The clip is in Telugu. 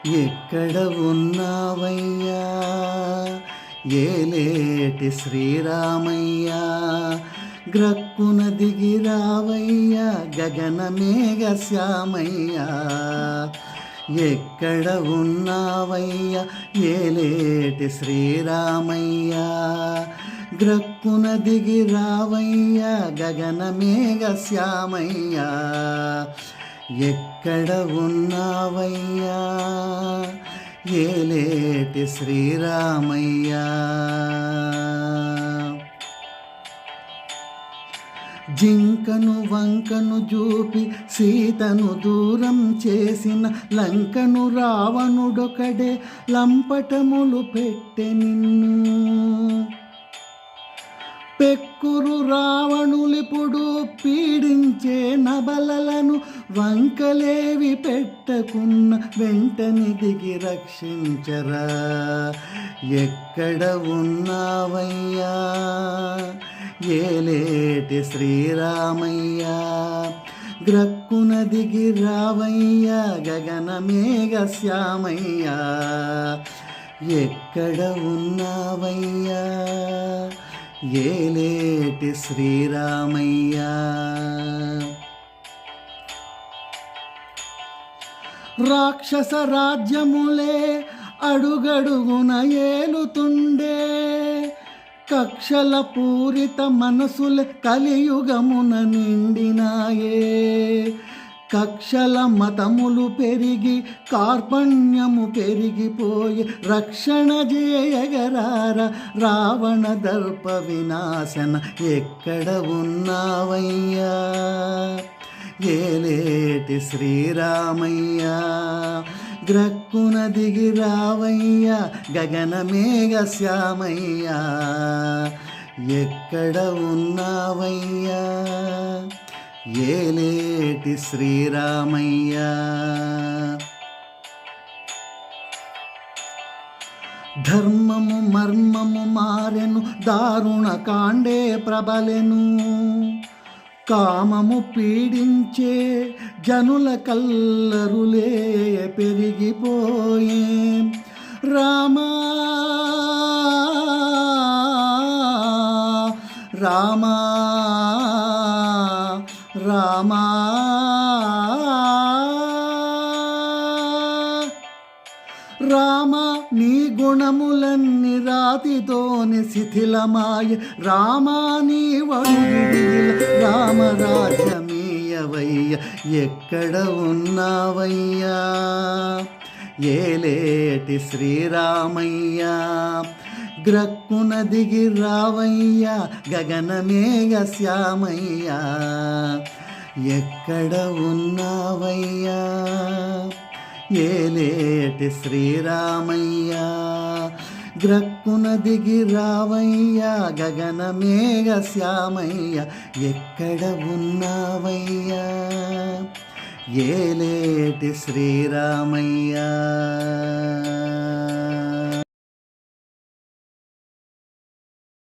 ఎక్కడ ఉన్నావయ్యా ఏలేటి శ్రీరామయ్యా, గ్రక్కున దిగిరావయ్యా గగన మేఘ శ్యామయ్యా. ఎక్కడ ఉన్నావయ్యా ఏలేటి శ్రీరామయ్యా, గ్రక్కున దిగిరావయ్యా గగన మేఘ శ్యామయ్యా. ఎక్కడ ఉన్నావయ్యా ఏలేటి శ్రీరామయ్యా. జింకను వంకను చూపి సీతను దూరం చేసిన లంకను రావణుడొకడే లంపటములు పెట్టె నిన్ను. పెక్కురు రావణులిప్పుడు పీడించే నబలలను వంకలేవి పెట్టకున్న వెంటనే దిగి రక్షించరా. ఎక్కడ ఉన్నావయ్యా ఏలేటి శ్రీరామయ్యా, గ్రక్కున దిగి రావయ్యా గగన మేఘ శ్యామయ్యా. ఎక్కడ ఉన్నావయ్యా ఏలేటి శ్రీరామయ్యా. రాక్షస రాజ్యములే అడుగడుగున ఏలుతుండే, కక్షల పూరిత మనసుల కలియుగమున నిండినాయే. కక్షల మతములు పెరిగి కార్పణ్యము పెరిగిపోయి రక్షణ చేయగరార రావణ దర్ప వినాశన. ఎక్కడ ఉన్నావయ్యా ఏలేటి శ్రీరామయ్యా, గ్రక్కున దిగి రావయ్యా గగన మేఘ శ్యామయ్యా. ఎక్కడ ఉన్నావయ్యా ఏలేటి శ్రీరామయ్యా. ధర్మము మర్మము మారెను, దారుణ కాండే ప్రబలెను. కామము పీడించే జనుల కల్లరులే పెరిగిపోయే. రామా రామా రామా రామ, నీ గుణములన్నీ రాతితోని శిథిలమాయ. రామా నీ వడుగిడిల రామరాజ్యమీయవయ్య. ఎక్కడ ఉన్నావయ్యా ఏలేటి శ్రీరామయ్యా, గ్రక్కున దిగి రావయ్యా గగన మేఘ శ్యామయ్యా. ఎక్కడ ఉన్నావయ్యా ఏలేటి శ్రీరామయ్యా, గ్రక్కున దిగి రావయ్యా గగన మేఘ శ్యామయ్య. ఎక్కడ ఉన్నావయ్యా ఏలేటి శ్రీరామయ్యా.